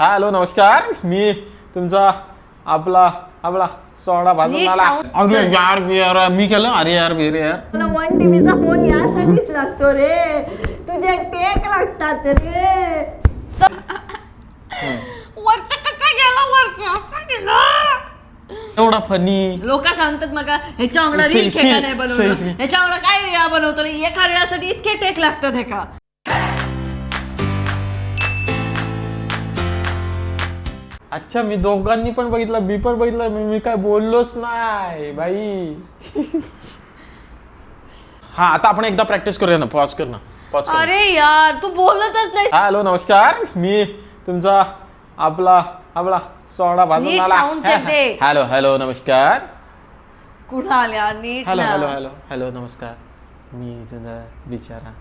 Hello नमस्कार, मी तुमचा आपला आपला सोडा भाजून आला. अरे यार यार मी केलं. अरे यार बेरे यार मला वन टीव्हीचा फोन यासाठीच लागतो रे. तुझे टेक लागतात रे. वरचा कसा गेला वरचा एवढा फनी. लोक सांगतात मग ह्याच्या अंगडा रील का नाही बनवलं, ह्याच्या अंगडा काय रील बनवतो रे. एका रीलासाठी इतके टेक लागतात हे का. अच्छा मी दोघांनी पण बघितलं, मी पण बघितलं, मी काय बोललोच नाही बाई. हा आता आपण एकदा प्रॅक्टिस करूया ना. पॉज कर ना. पॉज कर. अरे यार तू बोलतच नाही. हॅलो नमस्कार, मी तुमचा आपला आपला सोडा भाजून नीट आला. sound check दे. हॅलो हॅलो नमस्कार. कुठं आल्या नीट हॅलो ना. हॅलो हॅलो हॅलो नमस्कार, मी तुझा बिचारा.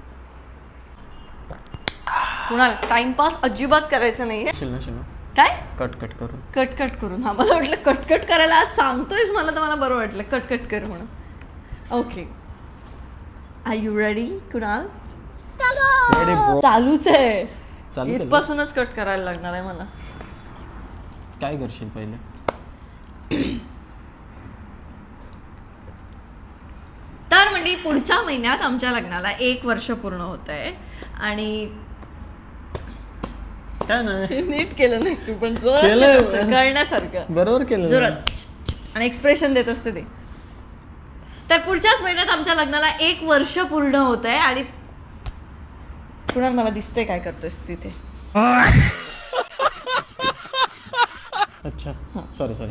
कुणाल टाइमपास अजिबात करायचं नाहीये. शिल्ना शिल्ना काय कट कट करून कट करून. हा मला वाटलं कट करायला आज सांगतोयस मला, तर मला बरं वाटलं कट कर म्हणून. Okay are you ready Kunal. Ready, bro. चालूच आहे. चालू केलं? इथपासूनच कट करायला लागणार आहे मला. काय करशील पहिले. तर म्हणजे पुढच्या महिन्यात आमच्या लग्नाला 1 वर्ष पूर्ण होत आहे. आणि काय नाही नीट केलं नाहीस तू पण केलं. जोरात कळण्यासारखं बरोबर केलं. जोरात आणि एक्सप्रेशन देत असते ते. तर पुढच्याच महिन्यात आमच्या लग्नाला 1 वर्ष पूर्ण होत आहे. आणि कुणाल मला दिसतंय काय करतोयस तिथे. अच्छा सॉरी तर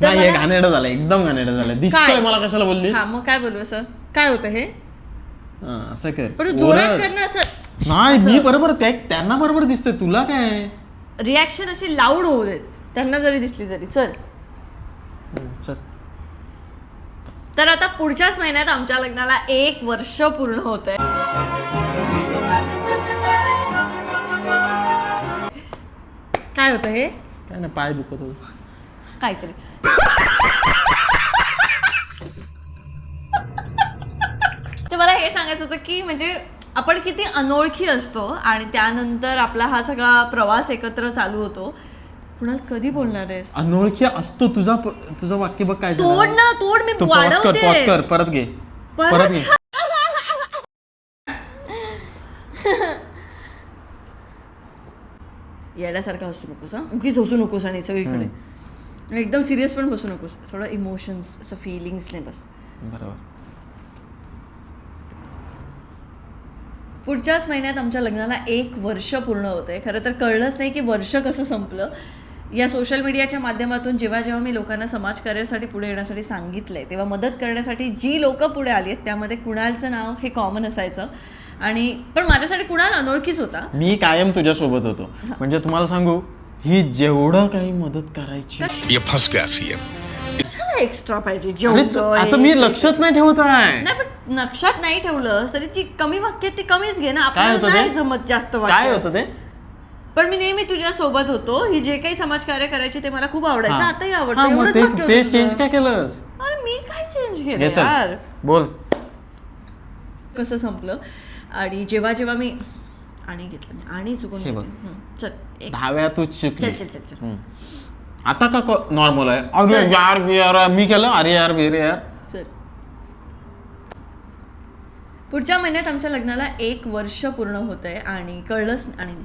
नाही हे मला- घाणेरडं झालं, एकदम घाणेरडं झालं. दिसतोय काय? मला कशाला बोललीस. हा मग काय बोलू असं काय होतं हे. हा, असं कर. पण तू जोरात ओरड. करणं असं नाही मी बरोबर त्यांना बरोबर दिसतंय, तुला काय. रिॲक्शन अशी लाऊड होऊ देत त्यांना जरी दिसली तरी. चल चल तर आता पुढच्याच महिन्यात आमच्या लग्नाला 1 वर्ष पूर्ण होत आहे. काय होतं हे काय नाही, पाय दुखत होत. काहीतरी. तर मला हे सांगायचं होतं की म्हणजे आपण किती अनोळखी असतो आणि त्यानंतर आपला हा सगळा प्रवास एकत्र चालू होतो. कुणाल कधी बोलणार आहेस. अनोळखी असतो. तुझं वाक्य बघ काय झालं. तोड ना तोड. मी तू पॉज वाढवते कर परत घे. परत घे. येण्यासारखं हसू नकोस. हा उगीच हसू नकोस आणि सगळीकडे आणि एकदम सिरियस पण बसू नकोस. थोडं इमोशन्स असं फिलिंग्स नाही बस. बरोबर. पुढच्याच महिन्यात आमच्या लग्नाला 1 वर्ष पूर्ण होत आहे. खरं तर कळलंच नाही की वर्ष कसं संपलं. या सोशल मीडियाच्या माध्यमातून जेव्हा मी लोकांना समाजकार्यासाठी पुढे येण्यासाठी सांगितलंय, तेव्हा मदत करण्यासाठी जी लोकं पुढे आली आहेत त्यामध्ये कुणालचं नाव हे कॉमन असायचं. आणि पण माझ्यासाठी कुणाल अनोळखीच होता. मी कायम तुझ्या सोबत होतो. म्हणजे तुम्हाला सांगू, ही जेवढं काही मदत करायची. ये फंस गया सीएम. कशाला एक्स्ट्रा पाहिजे अरे, जेवढं आता मी लक्षात नाही ठेवत आहे. नाही पण लक्षात नाही ठेवलंस तरी ती कमी वाक्य ती कमीच घे ना. काय आपल्याला होतं ते? नाही जमत जास्त काय वाक्य. होतं ते. पण मी नेहमी तुझ्या सोबत होतो. ही जे काही समाजकार्य करायची ते मला खूप आवडायचं. हा. आताही हा, आवडतं. मग एवढंच ते वाक्य होतं चेंज तुझं. काय केलंस. अरे मी काय चेंज घे केलं चल यार. बोल. कसं संपलं. आणि जेव्हा मी आणि घेतलं मी आणि चुकून हे बघ. घेतलं. चल 10 वेळा तू चुकली. चल. आता का नॉर्मल आहे. अरे चल. यार यार मी केलं. अरे यार बेरे यार चल. पुढच्या महिन्यात आमच्या लग्नाला 1 वर्ष पूर्ण होत आहे आणि कळलंच आणि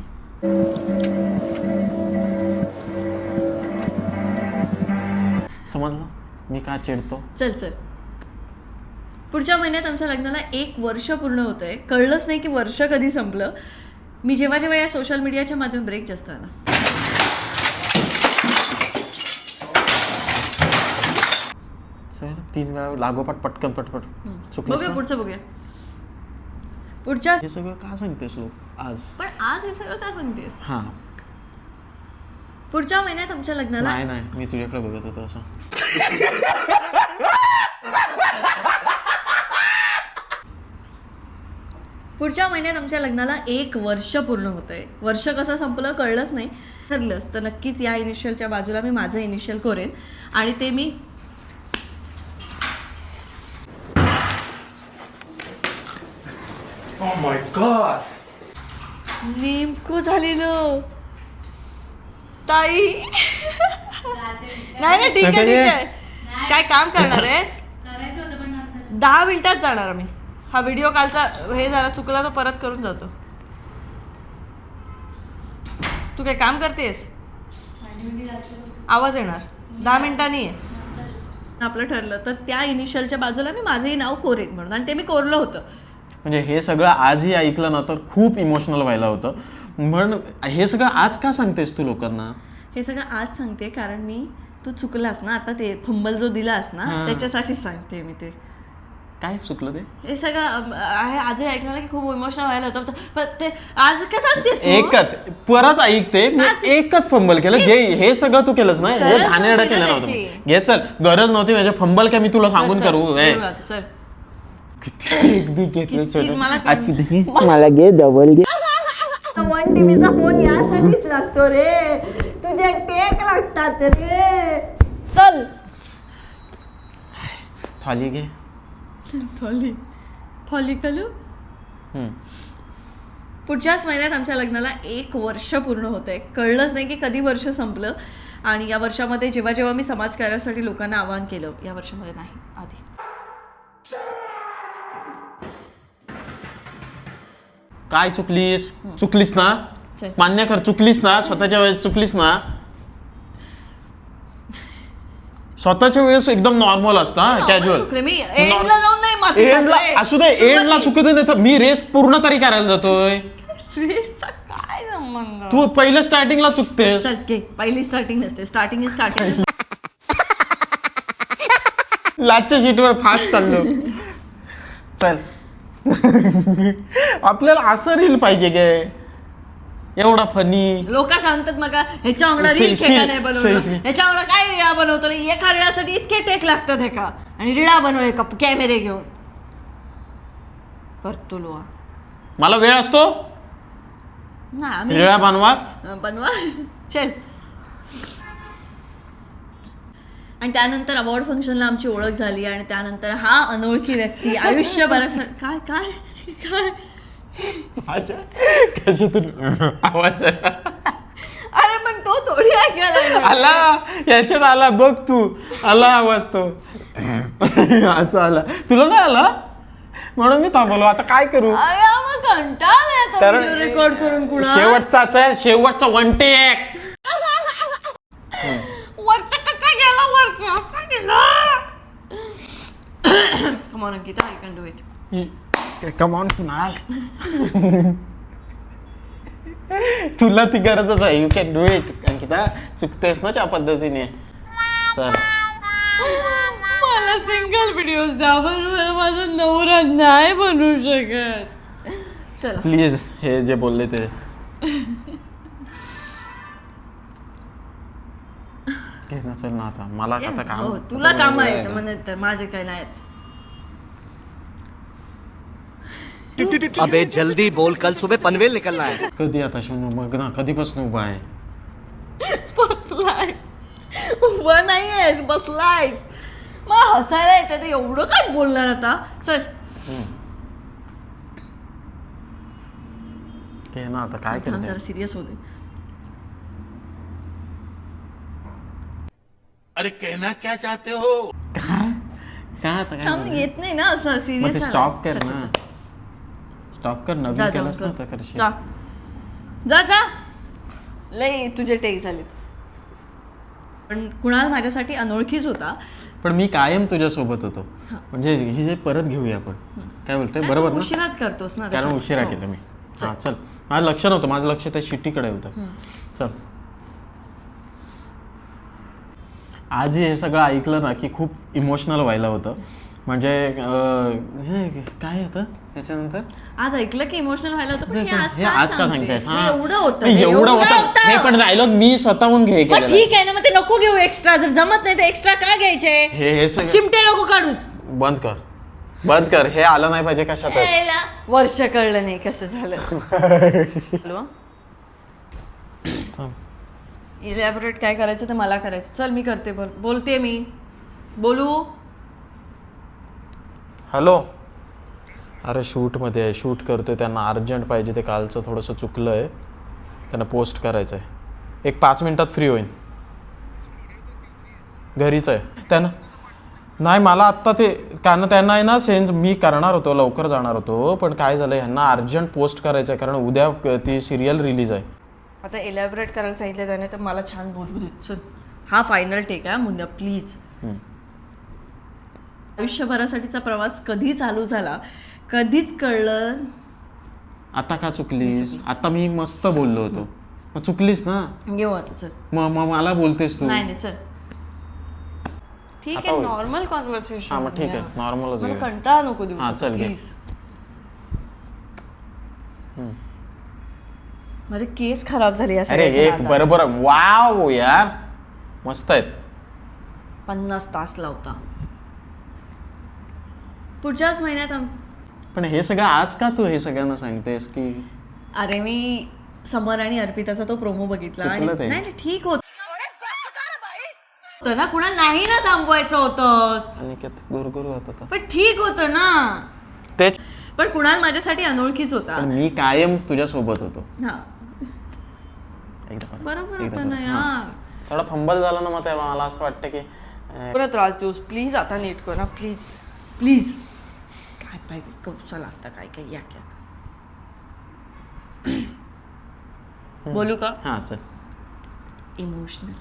समजलं मी का चिडतो. चल पुढच्या महिन्यात आमच्या लग्नाला 1 वर्ष पूर्ण होत आहे. कळलंच नाही की वर्ष कधी संपलं. मी जेव्हा या सोशल मीडियाच्या माध्यमातून ब्रेक जास्त आला. चल 3 वेळा लागोपाठ पटकन पटपट चुकलं. बघूया पुढचं बघूया. पुढच्या हे सगळं का सांगतेस लोक आज. पण आज हे सगळं का सांगतेस. हा पुढच्या महिन्यात आमच्या लग्नाला नाही मी तुझ्याकडे बघत होतो असं. पुढच्या महिन्यात आमच्या लग्नाला 1 वर्ष पूर्ण होत आहे. वर्ष कसं संपलं कळलंच नाही. ठरलंच तर नक्कीच या इनिशियलच्या बाजूला मी माझं इनिशियल करेन आणि ते मी Oh my god. नेमकं झालेलं. ताई नाही ठीक आहे ठीक आहे. काय काम करणार आहेस? 10 मिनिटात जाणार आम्ही. हा व्हिडिओ कालचा हे झाला चुकला तो परत करून जातो. तू काय काम करतेस? आवाज येणार 10 मिनिटांनी आहे. आपलं ठरलं तर त्या इनिशियलच्या बाजूला मी माझंही नाव कोरेन म्हणून, आणि ते मी कोरलं होतं. म्हणजे हे सगळं आजही ऐकलं ना तर खूप इमोशनल व्हायला होतं. म्हणून हे सगळं आज का सांगतेस तू लोकांना? हे सगळं आज सांगते कारण मी तू चुकलास ना आता, ते फंबल जो दिलास ना त्याच्यासाठीच सांगते मी. ते काय चुकलं? ते हे सगळं आहे आजही ऐकलं ना की खूप इमोशनल व्हायला होतं. पण ते आज काय सांगतेस तू? एकच परत ऐकते मी, एकच फंबल केलं. जे हे सगळं तू केलंस ना, हे घाणेरडं केलं नव्हतं. घे चल, गरज नव्हती माझ्या फंबल काय मी तुला सांगून करू? चल मला घे डबल घे. 1 TVचा फोन यासाठीच लागतो रे, तुझे टेक लागतात रे. चल थाली घे. थॉली कलू. पुढच्याच महिन्यात आमच्या लग्नाला 1 वर्ष पूर्ण होतंय. कळलंच नाही की कधी वर्ष संपलं. आणि या वर्षामध्ये जेव्हा जेव्हा मी समाजकार्यासाठी लोकांना आवाहन केलं, या वर्षामध्ये नाही आधी. काय चुकलीस ना? मान्य कर, चुकलीस ना? स्वतःच्या वेळेस चुकलीस ना? स्वतःच्या वेळेस एकदम नॉर्मल असता, कॅज्युअल. मी एंडला जाऊन नाही माती एंडला असू दे, एंडला चुकत नाही तर मी रेस पूर्ण तरी करायला जातोय. काय संबंध? तू पहिल्या स्टार्टिंगला चुकतेस. पहिली स्टार्टिंग नसते, स्टार्टिंग इज स्टार्टिंग. लाचच्या शीटवर फास्ट चाललो. चल आपल्याला असं रील पाहिजे काय, एवढा फनी. लोक सांगतात मग ह्याच्या अंगडा रील खेळा नाही बनवलं, ह्याच्या अंगडा काय रिळा बनवतो, एका रिळासाठी इतके टेक लागतात हे का, आणि रिळा बनवले का कॅमेरे घेऊन करतो लो. मला वेळ असतो रिळा बनवा. चल. आणि त्यानंतर अवॉर्ड फंक्शनला आमची ओळख झाली, आणि त्यानंतर हा अनोळखी व्यक्ती आयुष्यभरासाठी काय काय काय कशातून आवाज अरे पण तो थोडी ऐकायला आला, याच्यात आला बघ तू, आला आवाज तो असं आला. तुला नाही आला म्हणून मी थांबवलो. आता काय करू? अरे मग कंटाळा रेकॉर्ड करून कुणा शेवटचा 1 टेक. वरचा कसा गेला, वरचा गेला. Come on Ankita, you can do it. Come on Kunal. तुला ती गरजच आहे. You can do it Ankita. चुकतेस ना त्या पद्धतीने. चल मला सिंगल व्हिडिओज द्या, पण माझा नवरा नाही बनवू शकत. चल प्लीज, हे जे बोलले ते चल ना. आता मला आता काम, तुला काम आहे म्हणजे तर माझे काही नाहीच. अबे जल्दी बोल, कल सुबह पनवेल निकलना है. कधी आता शोनू मग ना, कधीपासून उभा आहे? बसलायस, उभा नाहीयेस, बसलायस. मग हसायला येतं ते, एवढं काय बोलणार आता. चल ना, आता काय केलं? जरा सिरियस होते. अरे कहना क्या चाहते हो? काय आता काय येत नाही ना असं सिरियस. स्टॉप कर ना, स्टॉप कर. नवीन केलंस ना तर करशील. जा लय तुझे टेक झाले. पण कुणाल माझ्यासाठी अनोळखीच होता, पण मी कायम तुझ्या सोबत होतो. म्हणजे हे जे परत घेऊया आपण, काय बोलतोय? बरोबर ना? उशिराच करतोस ना, कारण उशिरा केलं मी. हा चल, माझं लक्ष नव्हतं, माझं लक्ष त्या शिट्टीकडे होतं. चल, आज हे सगळं ऐकलं ना की खूप इमोशनल व्हायला होतं. म्हणजे काय होतं त्याच्यानंतर? आज ऐकलं की इमोशनल व्हायला होतं. हे आज का सांगतेस? एवढं होतं हे पण डायलॉग मी स्वतःहून घे केलेलं. ठीक आहे ना, मग ते नको घेऊ एक्स्ट्रा. जर जमत नाही तर एक्स्ट्रा का घ्यायचे? हे सगळं चिमटे नको काढूस. बंद कर. हे आलं नाही पाहिजे कशात. वर्ष कळलं नाही कसं झालं. इलॅबोरेट काय करायचं ते मला करायचं. चल मी करते, बोलते मी. बोलू. हॅलो. अरे शूटमध्ये आहे, शूट करतोय. त्यांना अर्जंट पाहिजे ते. कालचं थोडंसं चुकलं आहे, त्यांना पोस्ट करायचं आहे. एक 5 मिनिटात फ्री होईन. घरीच आहे त्यांना. नाही मला आत्ता ते कारण त्यांना आहे ना सेन्स मी करणार होतो, लवकर जाणार होतो, पण काय झालं ह्यांना अर्जंट पोस्ट करायचं आहे कारण उद्या ती सिरियल रिलीज आहे. आता एलॅबरेट करायला सांगितलं त्याने तर मला छान बोलू दे. चल हा फायनल टेक आहे मुन्ना प्लीज. आयुष्यभरासाठीचा प्रवास कधी चालू झाला कधीच कळलं. आता का चुकलीस? आता मी मस्त बोललो होतो, मग चुकलीस ना. घेऊ आता चल. मग मला बोलतेस तू. नाही चल ठीक आहे नॉर्मल कॉन्व्हर्सेशन. हा मग ठीक आहे नॉर्मलच मला कंटाळा नको देऊ. हा चल घे. प्लीज. माझे केस खराब झाले या अरे सगळ्याच्या एक नादात. बरोबर वाव यार मस्त आहेत. 50 तास लावता. पुढच्याच महिन्यात पण हे सगळं आज का तू हे सगळ्यांना सांगतेस की? अरे मी समर आणि अर्पिताचा तो प्रोमो बघितला आणि चुकलं ते. नाही ठीक होत ना. कुणाला नाही ना थांबवायचं होतं अनिकेत गुरगुरु होत होता. पण ठीक होतं ना. तेच पण कुणाल माझ्यासाठी अनोळखीच होता. पण मी कायम तुझ्या सोबत होतो. हा एकदा परत. बरोबर एकदा होतं ना परत. यार. थोडा फंबल झाला ना मग तेव्हा मला असं वाटतं की पुन्हा त्रास देऊस प्लीज. आता नीट कर ना प्लीज प्लीज. काय पाहिजे कौसा लागता काय काय या क्या. बोलू का? हा चल. इमोशनल.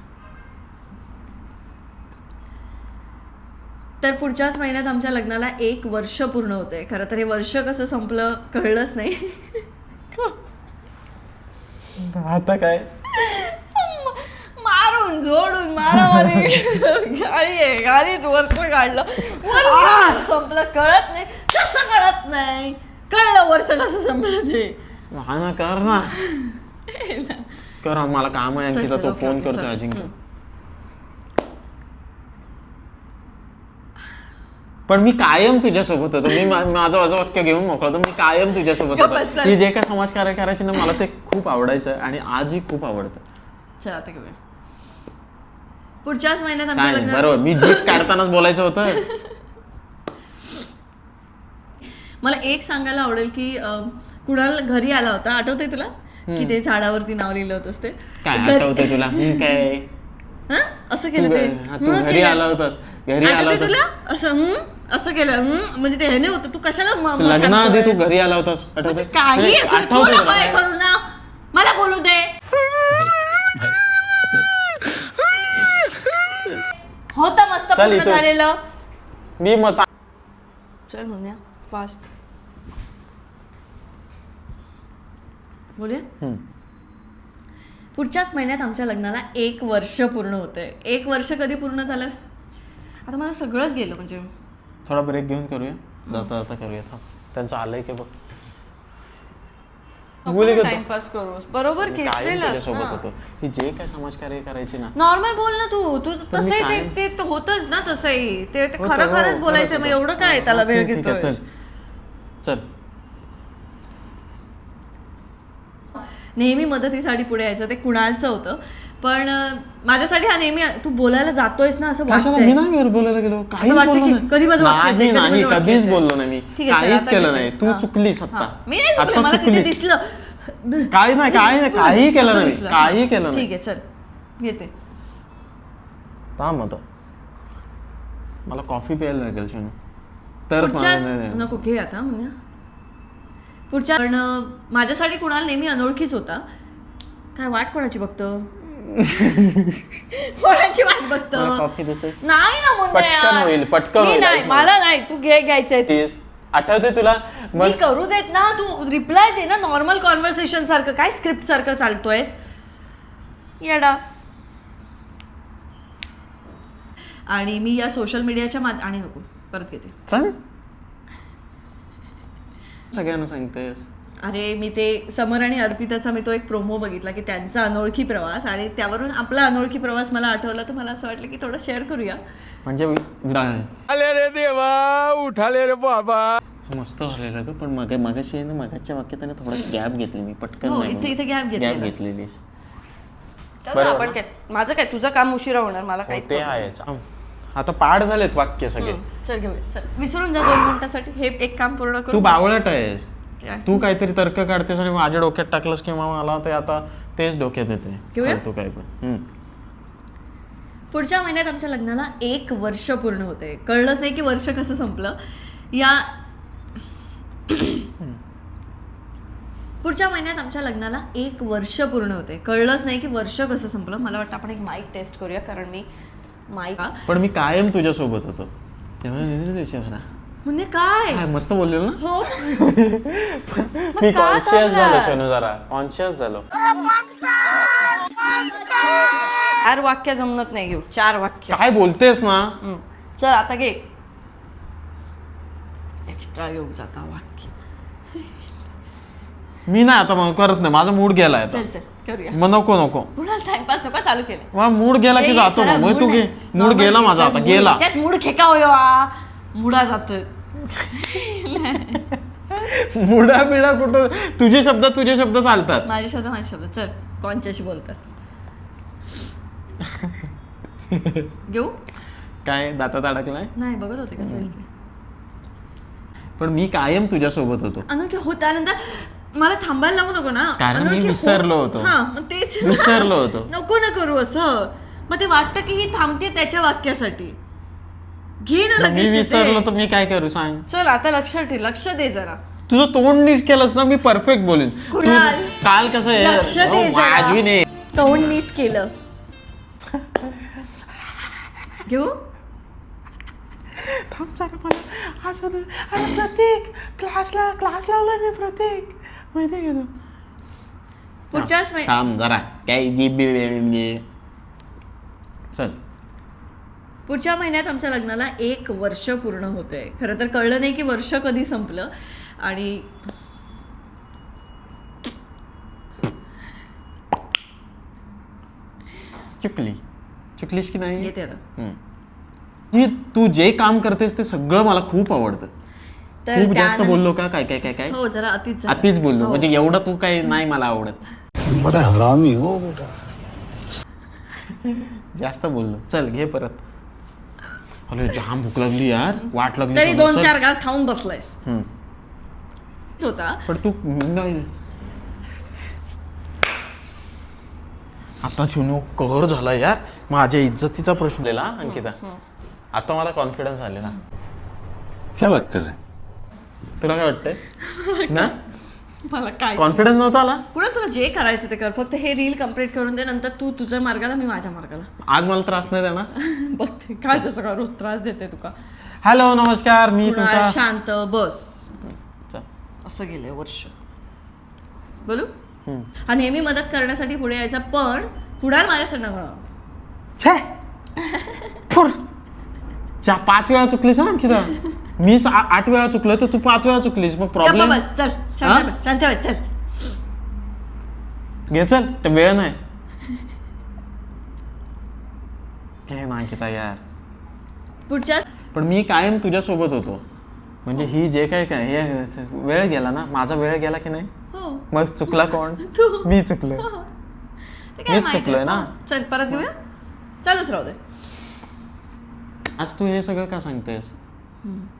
तर पुढच्याच महिन्यात आमच्या लग्नाला 1 वर्ष पूर्ण होतंय. खरं तर हे वर्ष कसं संपलं कळलंच नाही. आता काय मारून झोडून मारामारी गाडीत वर्ष काढलं. वर्ष संपलं कळत नाही. कसं कळत नाही? कळलं वर्ष कसं संपलं ते. हा ना कर ना कर. मला काम आहे आणखी तो फोन करतोय अजिंक्य. पण मी कायम तुझ्यासोबत होतो. मी माझं वाक्य घेऊन मोकळा होतो. मी कायम तुझ्यासोबत होतो. ही जे काय समाजकार्य करायची ना मला ते खूप आवडायचं आणि आजही खूप आवडतं. चला आता घेऊया. पुढच्याच महिन्यात आमच्या काय नाही, लग्नाला बरोबर मी जीप काढतानाच बोलायचं होतं. मला एक सांगायला आवडेल की कुणाल घरी आला होता. आठवतंय तुला की ते झाडावरती नाव लिहिलं होतंस ते? काय आठवतंय तुला? काय असं केलं ते. तू घरी आला होतास. घरी आला आठवतंय होतास तुला? असं केलं म्हणजे ते हे नाही होतं. तू कशाला लग्नाआधी तू घरी आला होतास. आठवतंय? काही असं आठवतंय तुला तुला? काय करू ना. मला बोलू दे. होतं मस्त चल पूर्ण इथं. झालेलं. मी मग चल म्हणूया फास्ट बोलूया. पुढच्याच महिन्यात आमच्या लग्नाला 1 वर्ष पूर्ण होतंय. 1 वर्ष कधी पूर्ण झालं? आता माझं सगळंच गेलं म्हणजे. थोडा ब्रेक घेऊन करूया. जाता करूया. त्यांचं आलंय की बघ. टाइमपास करूस. बरोबर घेतलेलंस सोबत ना. होतो. ही जे काय समाजकार्य करायची ना नॉर्मल बोल ना तू तसंही कायम- ते होतच ना. तसंही ते होतं, खरं खरंच हो, बोलायचं. खरंच मग होतं. एवढं काय त्याला वेळ ठीक आहे, घेतोय. चल नेहमी मदतीसाठी पुढे यायचं ते कुणालचं होतं. पण माझ्यासाठी हा नेहमी तू बोलायला जातोयस ना असं कशाला वाटतंय. मी नाही बोलायला गेलो. काहीच वाटतं बोललो की नाही. कधी माझं वाक्य येतंय, कधी नाही माझं वाक्य कधीच येतंय. बोललो नाही मी. ठीक आहे, चल, काहीच आता केलं घेते. नाही. तू हा. चुकलीस हा. आता. मी नाही चुकले. आता मला तिथे चुकलीस. दिसलं. काही नाही काही केलं असं नाही. दिसलं. काही केलं नाही. ठीक आहे चल घेते. थांब आता मला कॉफी प्यायला लागेल शनू. तर पुढच्याच नको घे आता म्हणजे. पुढच्या पण माझ्यासाठी कुणाल नेहमी अनोळखीच होता. काय वाट कोणाची बघतो? कोणाची वाट बघतो? कॉफी देतेस? नाही ना मुन्ना पटकन यार. होईल, पटकन मी होईल. नाही मला नाही. तू घ्यायचंय. तेच आठवते तुला? मी करू देत ना. तू रिप्लाय दे ना. नॉर्मल कॉन्व्हर्सेशन सारखं काय स्क्रिप्ट सारखं चालतोयस येडा. आणि मी या सोशल मीडियाच्या आणि नको परत घेते. चल सगळ्यांना सांगतेस. अरे मी ते समर आणि अर्पिताचा मी तो एक प्रोमो बघितला की त्यांचा अनोळखी प्रवास आणि त्यावरून आपला अनोळखी प्रवास मला आठवला. तर मला असं वाटलं की थोडं शेअर करूया. म्हणजे अरे रे देवा उठाले रे बाबा. मस्त झालेलं ग. पण मगाशी आहे ना मगाच्या वाक्यात थोडंसं गॅप घेतली मी. पटकन हो नाही इथे गॅप घेतलेली. आपण काय माझं काय तुझं काम उशिरा होणार. मला काही ते आहेच. आता पाठ झालेत वाक्य सगळे. चल घेऊया. चल विसरून जा 2 मिनिटासाठी. हे एक काम पूर्ण तू करू. बावळट आहेस. काय? तू काहीतरी तर्क काढतेस आणि माझ्या डोक्यात टाकलंस किंवा मला ते आता तेच डोक्यात येते. घेऊया? तू काय पण पुढच्या महिन्यात आमच्या लग्नाला 1 वर्ष पूर्ण होते. कळलंच नाही की वर्ष कसं संपलं. पुढच्या महिन्यात आमच्या लग्नाला 1 वर्ष पूर्ण होते. कळलंच नाही की वर्ष कसं संपलं. मला वाटतं आपण एक माईक टेस्ट करूया, कारण मी माईक पण मी कायम तुझ्या सोबत होतो तेव्हा विषय होता. म्हणजे काय काय मस्त बोललेलो ना. हो मी का कॉन्शियस झालो थांबलास? सोनू, जरा कॉन्शियस झालो. 4 वाक्य जमत नाही, घेऊ 4 वाक्य. काय बोलतेस ना. चल आता घे, एक्स्ट्रा घेऊ जाता वाक्य. मी नाही आता मग करत नाही, माझा मूड गेलाय आता. चल चल करूया. मग नको कुणाला टाइमपास नको चालू केलं. मग मूड गेला की जातो मग तू घे. मूड गेला माझा आता, गेला. मूड खेका होय मुडा जात. मुडा बिडा कुठं, तुझे शब्द चालतात. माझे शब्द चल. कोणच्याशी बोलतास घेऊ. काय दातात अडकलाय. नाही बघत होते कसं असते. पण मी कायम तुझ्या सोबत होतो. अनोळखी हो त्यानंतर मला थांबायला लागू नको ना, कारण मी अनोळखी हो. विसरलो होतो. हा मग तेच ना. विसरलो होतो. नको ना करू असं. मग ते वाटतं की ही थांबते त्याच्या वाक्यासाठी. घे ना मी लगेच विसरलो तिथे. तर मी काय करू सांग. चल आता लक्ष दे जरा. तुझं तोंड नीट केलंस ना मी परफेक्ट बोलेन. तू कुणाल, काल कसं लक्ष दे जरा. वाजवी नाही. तोंड नीट केलं. घेऊ. थांब जरा मला असं दे. अरे प्रतीक क्लास लावला मी प्रतीक, माहिती का तू. पुढच्याच महिन्यात थांब जरा काय जी चल. पुढच्या महिन्यात आमच्या लग्नाला 1 वर्ष पूर्ण होतंय. खरं तर कळलं नाही की वर्ष कधी संपलं. आणि चुकलीस की नाही. येते आता. जी तू जे काम करतेस ते सगळं मला खूप आवडतं. तर खूप जास्त त्यानंतर- बोललो का काय हो जरा अतिच झालं. अतिच बोललो हो. म्हणजे एवढं तू काही नाही मला आवडत. बड़ा हरामी हो बेटा. जास्त बोललो. चल घे परत. अरे जाम भूक लागली यार, वाट लागली. तरी समोर. 2-4 घास खाऊन बसलायस. हम्म. होता पण तू आता शिवनो कहर झाला यार, माझ्या इज्जतीचा प्रश्न दिला अंकिता. आता मला कॉन्फिडन्स आलेला. क्या बात कर रहे हैं? तुला काय वाटतंय ना. मला काय कॉन्फिडन्स नव्हता आला. पुढे तुला जे करायचं ते कर. फक्त हे रील कम्प्लीट करून दे. नंतर तू तुझ्या मार्गाला, मी माझ्या मार्गाला. आज मला त्रास नाही देणार. बघते काय जसं का रोज त्रास देते तुका. हॅलो नमस्कार, मी कुणाल, तुमचा. शांत बस. चल. असं गेलंय वर्ष. बोलू. हा नेहमी मदत करण्यासाठी पुढे यायचा, पण कुणाल माझ्यासाठी छे फुर. 5 वेळा चुकलीस ना अंकिता. मी 8 वेळा चुकलोय तर तू 5 वेळा चुकलीस. मग प्रॉब्लेम. बस चल. शांत बस, शांत बस चल. घे चल, ते वेळ नाही. घे ना अंकिता यार. पुढच्या पण मी कायम तुझ्या सोबत होतो. म्हणजे ही जे काय हे वेळ गेला ना, माझा वेळ गेला की नाही. हो मग चुकला कोण. तू. मी चुकलोय. ते काय मीच माहिती. चुकलोय ना. हो. चल परत घेऊया. चालूच राहू दे. आज तू हे सगळं का सांगतेस.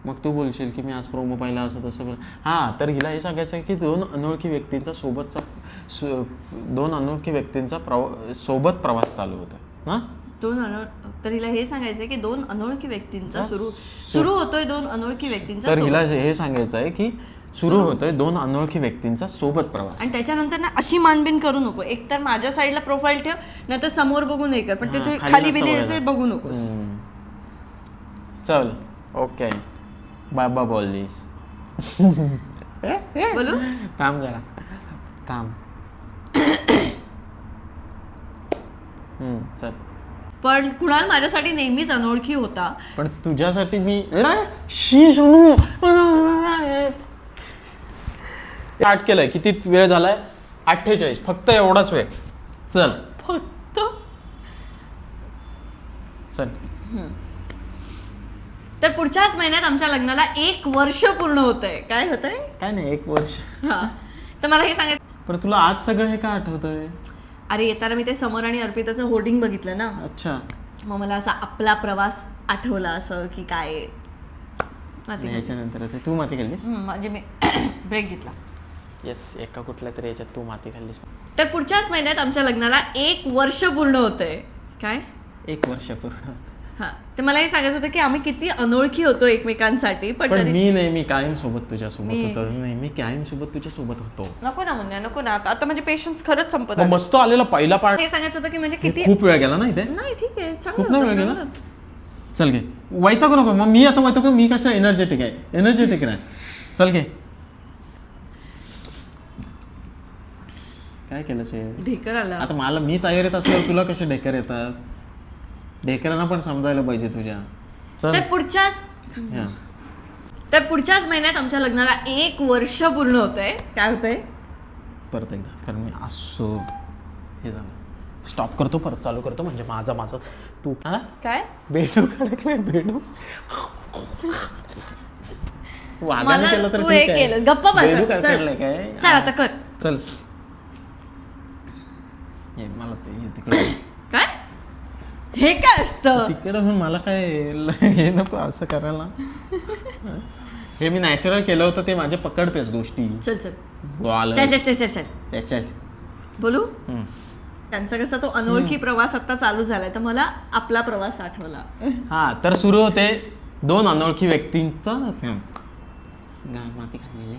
मग तू बोलशील की मी आज प्रोमो पाहिला असं तसं. हा तर हिला हे सांगायचं आहे की 2 अनोळखी व्यक्तींचा सोबत प्रवास चालू होता ना. तर हिला हे सांगायचंय की 2 अनोळखी व्यक्तींचा सुरू होतोय. 2 अनोळखी व्यक्तींचा तर हिला सोबत. हे सांगायचं आहे की सुरू होतोय 2 अनोळखी व्यक्तींचा सोबत प्रवास. आणि त्याच्यानंतर ना अशी मानबिन करू नको. एक तर माझ्या साईडला प्रोफाईल ठेव, नाही तर समोर बघून हे कर. पण ते हा, तू खाली खाली नसतं बिली बघायचं. ते बघू नकोस. चल ओके बाबा बोललीस. बोलू. थांब जरा थांब. चल. पण कुणाल माझ्यासाठी नेहमीच अनोळखी होता. पण तुझ्यासाठी मी शी सोनू आठ केलंय. किती वेळ झालाय. 48. फक्त एवढाच वेळ. चल फक्त चल. तर पुढच्याच महिन्यात आमच्या लग्नाला 1 वर्ष पूर्ण होतंय. काय होतंय. काय नाही 1 वर्ष. हा तर मला हे सांगायचं. पण तुला आज सगळं हे का आठवतंय. अरे येताना मी ते समर आणि अर्पिताचं होर्डिंग बघितलं ना. अच्छा. मग मला असा आपला प्रवास आठवला. असं की काय माती याच्यानंतर तू माती केलीस. म्हणजे मी ब्रेक घेतला. येस एका कुठल्या तरी याच्यात तू माती खाल्लीस. तर पुढच्याच महिन्यात आमच्या लग्नाला 1 वर्ष पूर्ण होतंय. काय 1 वर्ष पूर्ण. हा, तर मला हे सांगायचं होतं की आम्ही किती अनोळखी होतो एकमेकांसाठी, पण पण तरी मी नेहमी कायम सोबत तुझ्या सोबत होतो. नेहमी कायम सोबत तुझ्या सोबत होतो. नको ना मुन्या, नको ना. आता म्हणजे पेशन्स खरंच संपत मग आले. मस्त आलेला पहिला पार्ट. हे सांगायचं होतं की म्हणजे किती खूप वेळ गेला ना इथे. नाही ठीक आहे, खूप नाही वेळ चांगलं गेला. होतं. चल घे वैतागू नको. मग मी आता वैतागू. मी कसं एनर्जेटिक आहे. एनर्जेटिक राह. चल घे. काय केलं से ढेकर आला. आता मला मी तयारीत असल्यावर तुला कसे ढेकर येतात. ढेकरांना पण समजायला पाहिजे तुझ्या. चल तर पुढच्याच महिन्यात आमच्या लग्नाला 1 वर्ष पूर्ण होतंय. काय होतंय परत एकदा. कारण मी असो हे झालं. स्टॉप करतो परत चालू करतो. म्हणजे माझा तू काय बेडू अडकलाय. बेडू वाघाने मला केलं तर तू ठीक हे आहे. केलं. गप्प बस बेडू आता. चल काढलाय काय. चल आता कर. चल हे मला ते हे तिकडे काय हे काय असतं. तिकडे म्हणून मला काय हे नको असं करायला. हे मी नॅचरल केलं होतं ते माझे पकडतेच गोष्टी. चल चल बोल. चल चल चल चल चल चल. बोलू. हम्म. त्यांचा कसा तो अनोळखी प्रवास आता चालू झालाय, तर मला आपला प्रवास आठवला. हा तर सुरू होते 2 अनोळखी व्यक्तींचा माती खाल्लेली.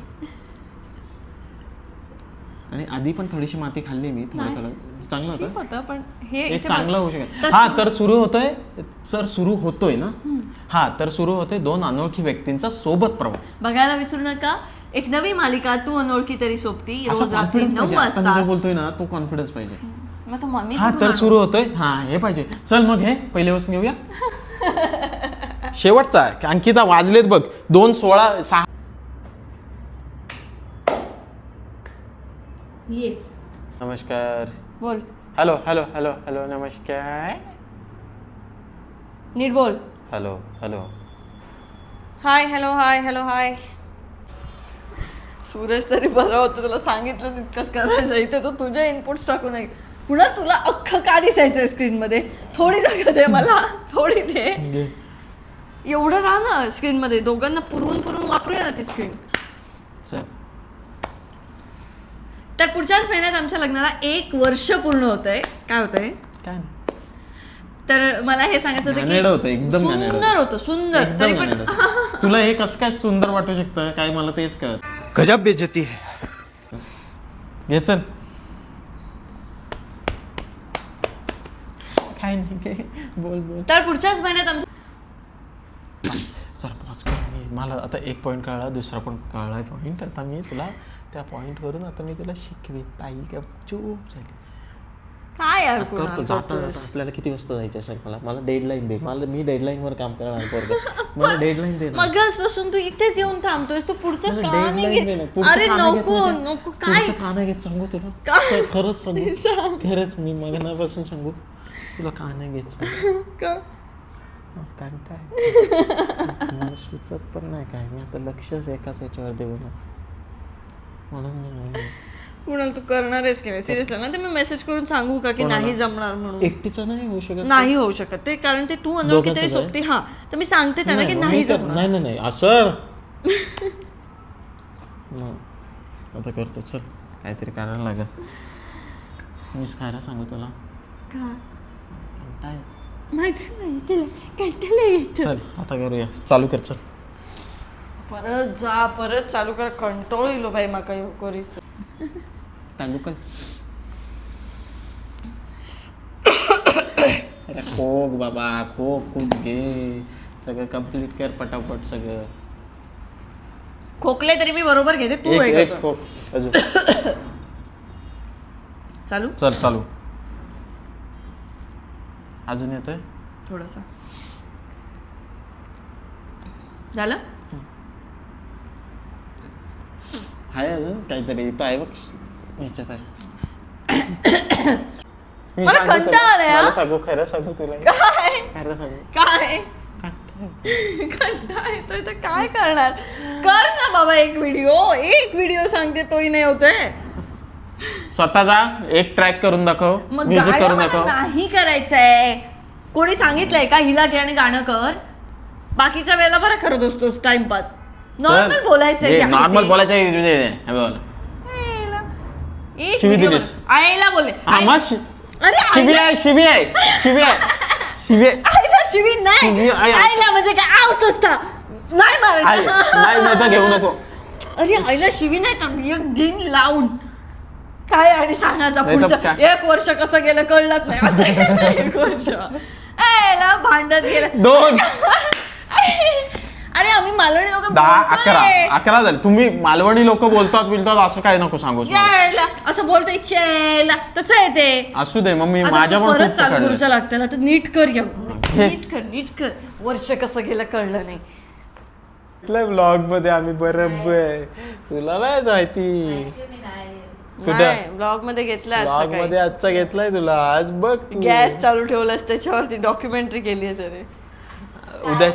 आणि आधी पण थोडीशी माती खाल्ली मी. थोडं चांगलं ठीक होतं. होतं, पण हे एक इथे चांगलं बघ. होऊ शकत. तर हा तर सुरू होतोय ना. हा तर सुरू होतोय 2 अनोळखी व्यक्तींचा सोबत प्रवास. बघायला विसरू नका. एक नवी मालिका तू अनोळखी तरी सोबती, असा रोज रात्री कॉन्फिडन्स 9 पाहिजे. आपण वाजता. जो बोलतोय ना तो कॉन्फिडन्स पाहिजे. मग तो मी हा कुठून तर आणू? सुरू होतोय. हा हे पाहिजे. चल मग हे पहिल्यापासून घेऊया. शेवटचा आहे. अंकिता वाजलेत बघ 2:16. ये नमस्कार. बोल, हॅलो हॅलो हॅलो हॅलो नमस्कार. नीट बोल. Hello hello. Hi hello hi hello hi. Suraj तरी बरं होतं, तुला सांगितलं तितकंच करायचं. इथे तो तुझे इनपुट्स टाकू नये. पुन्हा तुला अख्खं का दिसायचं स्क्रीन मध्ये. थोडी जागा दे मला, थोडी दे. एवढं राहा ना स्क्रीन मध्ये. दोघांना पुरवून वापरूया ना ती स्क्रीन. चल. तर पुढच्याच महिन्यात आमच्या लग्नाला 1 वर्ष पूर्ण होतंय. काय होतंय काय नाही. तर मला हे सांगायचं घाणेरडं होतं होतं, की एकदम घाणेरडं सुंदर होतं, सुंदर. एकदम तरी पण घाणेरडं होतं. तुला हे कसं काय सुंदर वाटू शकतं काय मला तेच कळत. गजब बेइज्जती है. घे चल. काय नाही काय बोल बोल. तर पुढच्याच महिन्यात आमच्या चल पॉज कर. मला आता एक पॉईंट कळला, दुसरा पण कळलाय पॉईंट. आता मी तुला त्या पॉईंटवरून आता मी तुला शिकवेन. ताई का चूप झाली. काय यार करतो जाता जाता. आपल्याला किती वाजता जायचं असेल. मला डेडलाईन दे. मी डेडलाईनवर काम करणार पोरगं. मला डेडलाईन दे ना. मगाचपासून तू इथेच येऊन थांबतोयस. तू पुढचं मला का नाही deadline दे ना. घेत. पुढचं अरे का नाही घेत नको माहिती आहे? नको. काय पुढचं का नाही घेत सांगू तुला. काय? खरंच सांगू. खरंच मी मगनापासून सांगू तुला का नाही घेत सांगू. का? कंटाळ मला सुचत पण नाही काय. मी आता लक्षच एकाच याच्यावर देऊ ना म्हणून. कुणाल तू करणार आहेस की नाही सिरियसली ना. ते मी मेसेज करून सांगू का की नाही जमणार म्हणून. एकटीचं नाही होऊ शकत. नाही होऊ शकत ते, कारण ते तू अनोळखी तरी दोघांचं सोबती. हा तर मी सांगते त्यांना की मग नाही मी तर- जमणार. नाही असं आता करतो. चल काहीतरी करायला लागेल. मीच खायला सांगू तुला. का कंटाळ येतो. माहिती नाही तिला कंटाळा येतो. चल आता करूया. चालू कर चल. परत चालू कर. कंटाळू येलो बाई माका ह्यो करीस. चालू कर. अरे खोक बाबा खोक घे. सगळं कम्प्लीट कर पटापट सगळं. खोकले तरी मी बरोबर घेते. तू एक हे एक कर. खोक अजून. चालू चल चालू. अजून येतोय थोडंसं. झालं. आहे अजून काहीतरी. तो आहे बघ ह्याच्यात आहे. मला कंटाळा आलाय, हा? सांगू खरं सांगू तुला. काय खरं सांगू. काय कंटाळा कंटाळा येतोय तर काय करणार. कर ना बाबा एक व्हिडिओ सांगते तोही नाही होतोय. स्वतःचा एक ट्रॅक करून दाखव. मग म्युझिक गाणं करून मला दाखव. नाही करायचंय. कोणी सांगितलंय का हिला घे आणि गाणं कर. बाकीच्या वेळेला बरं करत असतोस टाइमपास. नॉर्मल बोलायचंय. नॉर्मल बोलायचं. बोल. एक शिवी video दिलीस. बनव. आईला बोलले आम्हा अरे शिवी आईला- आहे शिवी आहे शिवी आहे शिवी आहे. आईला शिवी नाही शिवी आहे. आईला म्हणजे काय आऊस असता नाही आई, मारायचं नाही तर घेऊ नको. अरे आईला शिवी नाही तर एक दिन लावून काय आणि सांगायचं नाही तर पुढचं काय? 1 वर्ष कसं गेलं कळलंच नाही असं गेलं 1 वर्ष एला भांडत गेलं 2 अरे आम्ही मालवणी लोक 10 11 झाले. तुम्ही मालवणी लोक बोलतात असं काय नको सांगूस मला. असं बोलतोय चेला तसं आहे ते असू दे मम्मी आता माझ्या तू पण परत खूप चालू कळलं. करूचा लागतं ना तर नीट कर या हे. नीट कर वर्ष कसं गेलं कळलं नाही ब्लॉग मध्ये आम्ही बरोबर तुला नाही माहिती कुठं? ब्लॉग मध्ये घेतलं ब्लॉग मध्ये आजचा घेतलाय तुला आज बघ तू. गॅस चालू ठेवलास त्याच्यावरती डॉक्युमेंटरी केली आहे त्याने उद्या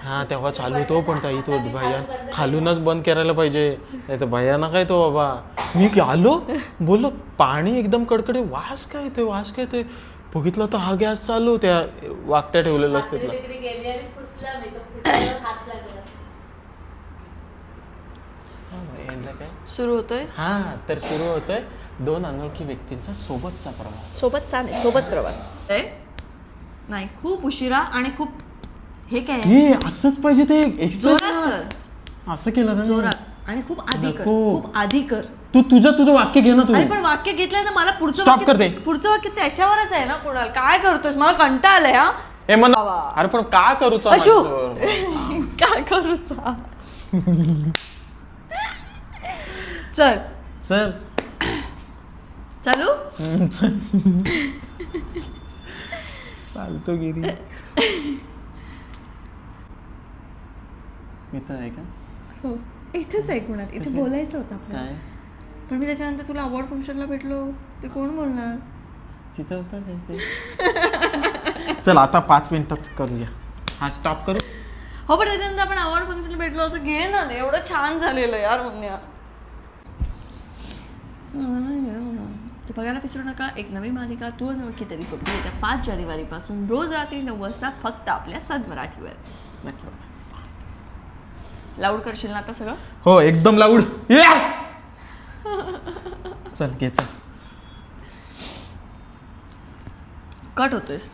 हा तेव्हा चालू होतो पण ताई तो भैया खालूनच बंद करायला पाहिजे नाही तर भैयाना काय तो बाबा मी आलो बोललो पाणी एकदम कडकडे वास काय ते बघितलं तर हा गॅस चालू त्या वाकट्या ठेवलेलं असते सुरू होतोय हा तर सुरू होतोय 2 अनोळखी व्यक्तींचा सोबतचा प्रवास सोबत प्रवास नाही खूप उशिरा आणि खूप हे काय हे असंच पाहिजे ते जोरात एक्सप्रेस कर असं केलं ना मी. जोरात आणि खूप आधी कर नको. खूप आधी कर तू तुझं वाक्य घे ना तू अरे पण वाक्य घेतलंय ना मला पुढचं Stop वाक्य कर दे. पुढचं वाक्य त्याच्यावरच आहे ना कुणाल काय करतोस मला कंटाळा आलाय हा हे म्हण बाबा. अरे पण का करूचा अशू माणसावर? काय करूचा चल चल चालू चल चालतो गिरी इथं आहे का हो इथेच आहे कुणाल इथे बोलायचं होतं आपल्याला काय पण मी त्याच्यानंतर तुला अवॉर्ड फंक्शनला भेटलो ते कोण बोलणार तिथं होतं काय ते चल आता 5 मिनिटात करूया हा स्टॉप करू हो पण त्याच्यानंतर आपण अवॉर्ड फंक्शनला भेटलो असं घे ना ते एवढं छान झालेलं यार म्हणूया ते बघायला विसरू नका एक नवी मालिका तू अनोळखी तरी सोपी येत्या 5 जानेवारीपासून रोज रात्री 9 वाजता फक्त आपल्या सद मराठीवर नक्की बघा. लाऊड करशील ना आता सगळं हो एकदम लाऊड चल घे चल कट होतोयस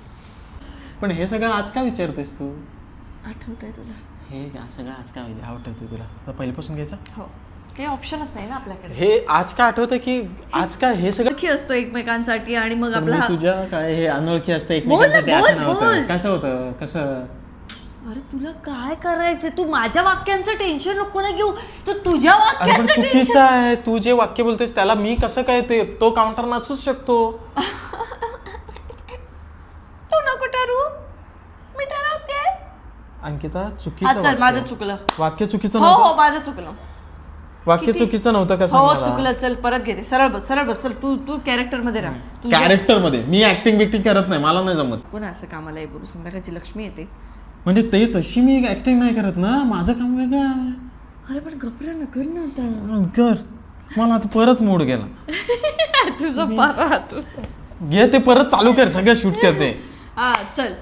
पण हे सगळं आज का विचारतेस तू आठवतंय तुला हे सगळं आज का आठवतंय तुला आता पहिल्यापासून घ्यायचं हो काही ऑप्शनच नाही ना आपल्याकडे हे आज का आठवतं की आज का हे सगळं ओळखी असतो एकमेकांसाठी आणि मग पण आपला मी हा- तुझ्या काय हे अनोळखी असतं बोल ना, एकमेकांसाठी असं बोल, नव्हतं बोल. कसं होतं कसं अरे तुला काय करायचंय तू माझ्या वाक्यांचं टेन्शन नको ना घेऊ तर तुझ्या अरे पण वाक्यांचं टेन्शन चुकीचं आहे तू जे वाक्य बोलतेस त्याला मी कसं काय ते तो काउंटर नसूच शकतो तू नको ठरवू मी ठरवते अंकिता हा चुकीचं चल माझं वाक्य. चुकलं वाक्य चुकीचं हो नव्हतं हो माझं चुकलं वाक्य किती? चुकीचं नव्हतं कसं हो मला? चुकलं चल परत घेते सरळ बस चल तू कॅरेक्टर मध्ये राह तू कॅरेक्टर मध्ये मी ऍक्टिंग बिक्टिंग करत नाही मला नाही जमत कोण असं कामाला आहे बोलू संध्याकाळची लक्ष्मी येते म्हणजे ते तशी मी ऍक्टिंग नाही करत ना माझं काम वेगळं आहे. अरे पण घबरा न कर ना आता कर मला आता परत मूड गेला तुझं पारा तुझं घे ते परत चालू कर सगळं शूट करते हा चल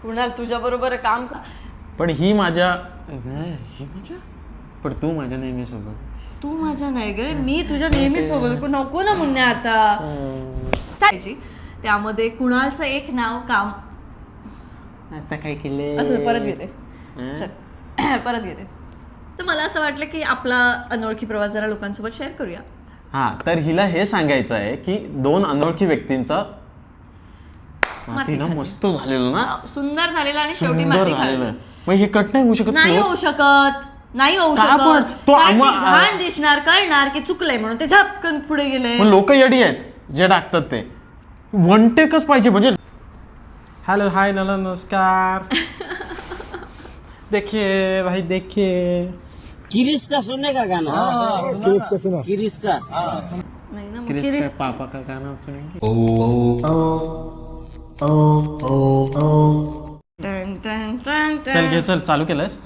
कुणाल तुझ्या बरोबर काम कर पण ही माझ्या नाही, ही माझ्या पण तू माझ्या नेहमी सोबत तू माझा नाही गे मी तुझ्या नेहमी सोबत नको ना म्हणणे आता त्याची त्यामध्ये कुणालचं एक नाव काम आता काय केले असं परत घेते चल परत घेते तर मला असं वाटलं की आपला अनोळखी प्रवास जरा लोकांसोबत शेअर करूया हा तर हिला हे सांगायचं आहे की 2 अनोळखी व्यक्तींचा माती ना मस्त झालेलं ना सुंदर झालेला आणि शेवटी सुंदर माती झालेलं खाल्ली मग हे कट नाही होऊ शकत नाही रोज? होऊ शकत नाही होऊ का पण? शकत तो कारण आम्हा- की घाण दिसणार कळणार की चुकलंय म्हणून ते झपकन पुढे गेले पण लोक येडी आहेत जे टाकतात ते वन टेकच पाहिजे म्हणजे हॅलो हाय नमस्कार देखिए भाई देखिए किरिस का सुनने का गाना किरिस का नाही ना मग क्रिस किरीस- का पापा का गाना सुनेंगे टन, टन, टन, टन. चल घे चल चालू केलंयस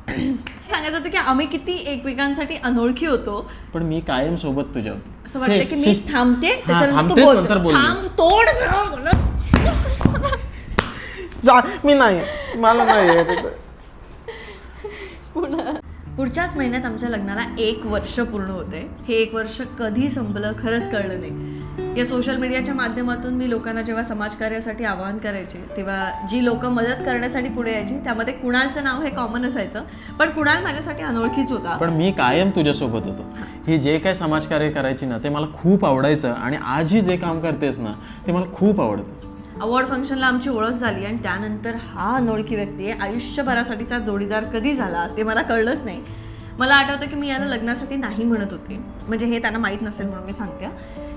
सांगायचं होतं की आम्ही किती एकमेकांसाठी अनोळखी होतो पण मी कायम सोबत तुझ्या होती असं वाटतं की मी थांबते त्याच्यानंतर थांबतेस, तू नंतर बोलतो बोललीस. थांब तोड जा मी नाही मला नाही येत. पुढच्याच महिन्यात आमच्या लग्नाला 1 वर्ष पूर्ण होते. हे 1 वर्ष कधी संपलं खरंच कळलं नाही. या सोशल मीडियाच्या माध्यमातून मी लोकांना जेव्हा समाजकार्यासाठी आवाहन करायचे तेव्हा जी लोक मदत करण्यासाठी पुढे यायची त्यामध्ये कुणालचं नाव हे कॉमन असायचं, पण कुणाल माझ्यासाठी अनोळखीच होता. पण मी कायम तुझ्यासोबत होतो. ही जे काय समाजकार्य करायची ना ते मला खूप आवडायचं आणि आजही जे काम करतेस ना ते मला खूप आवडतं. अवॉर्ड फंक्शनला आमची ओळख झाली आणि त्यानंतर हा अनोळखी व्यक्ती आहे आयुष्यभरासाठीचा जोडीदार कधी झाला ते मला कळलंच नाही. मला आठवतं की मी याला लग्नासाठी नाही म्हणत होते, म्हणजे हे त्यांना माहीत नसेल म्हणून मी सांगते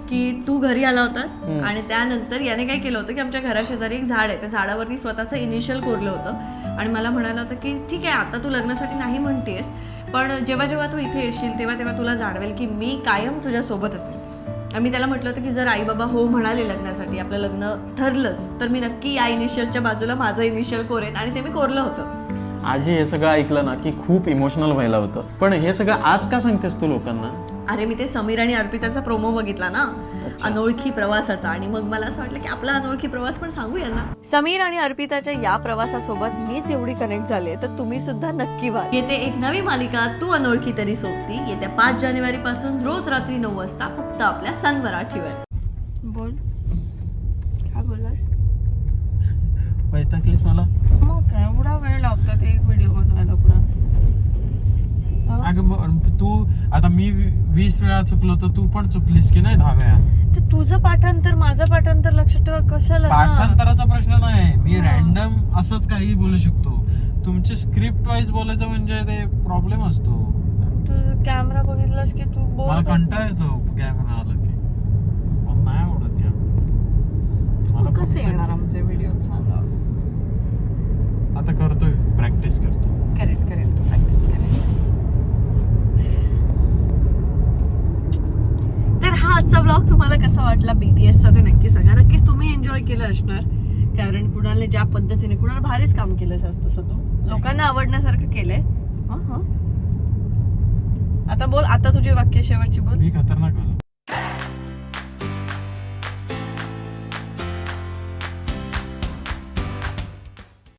की तू घरी आला होतास आणि त्यानंतर याने काय केलं होतं की आमच्या घराशेजारी एक झाड आहे, त्या झाडावरती स्वतःचं इनिशियल कोरलं होतं आणि मला म्हणालं होतं की ठीक आहे आता तू लग्नासाठी नाही म्हणतेस, पण जेव्हा जेव्हा तू इथे येशील तेव्हा तेव्हा तुला जाणवेल की मी कायम तुझ्यासोबत असेल. आणि मी त्याला म्हटलं होतं की जर आई बाबा हो म्हणाले लग्नासाठी, आपलं लग्न ठरलंच, तर मी नक्की या इनिशियलच्या बाजूला माझं इनिशियल कोरेन आणि ते मी कोरलं होतं. आजही हे सगळं ऐकलं ना की खूप इमोशनल व्हायला होतं. पण हे सगळं आज का सांगतेस तू लोकांना? अरे मी ते समीर आणि अर्पिताचा प्रोमो बघितला ना अनोळखी प्रवासाचा, आणि मग मला असं वाटलं की आपला अनोळखी प्रवास पण सांगूया ना. समीर आणि अर्पिताच्या या प्रवासासोबत मीच एवढी कनेक्ट झाले तर तुम्ही सुद्धा नक्की व्हा. येते एक नवी मालिका तू अनोळखी तरी सोबती येत्या 5 जानेवारी पासून रोज रात्री 9 वाजता फक्त आपल्या सन मराठीवर. बोल काय बोललास? वैतागलीस मला? मग काय एवढा वेळ लावतात एक व्हिडिओ बनवायला पुढं? अगं तू आता मी 20 वेळा चुकलो तर तू पण चुकलीस की नाही 10 वेळा? तर तुझं पाठांतर माझं पाठांतर लक्षात ठेवा कशाला ना? पाठांतराचा प्रश्न नाही, मी रॅन्डम असंच काही बोलू शकतो. तुमची स्क्रिप्ट वाईज बोलायचं म्हणजे ते प्रॉब्लेम असतो. तू कॅमेरा बघितलास की तू मला बोल. कंटाळा येतो कॅमेरा आला की. मला नाही आवडत कॅमेरा. कसे येणार आमचे व्हिडिओ सांगा? आता करतोय, प्रॅक्टिस करतो. करेल तू प्रॅक्टिस करेल. तर हा आजचा ब्लॉग तुम्हाला कसा वाटला BTSचा ते नक्की सांगा. नक्कीच तुम्ही एन्जॉय केलं असणार, कारण कुणालने ज्या पद्धतीने, कुणाल भारीच काम केलं तसं तू लोकांना आवडण्यासारखं केलंय. आता बोल, आता तुझी वाक्य शेवटची बोल. मी खतरनाक झालो.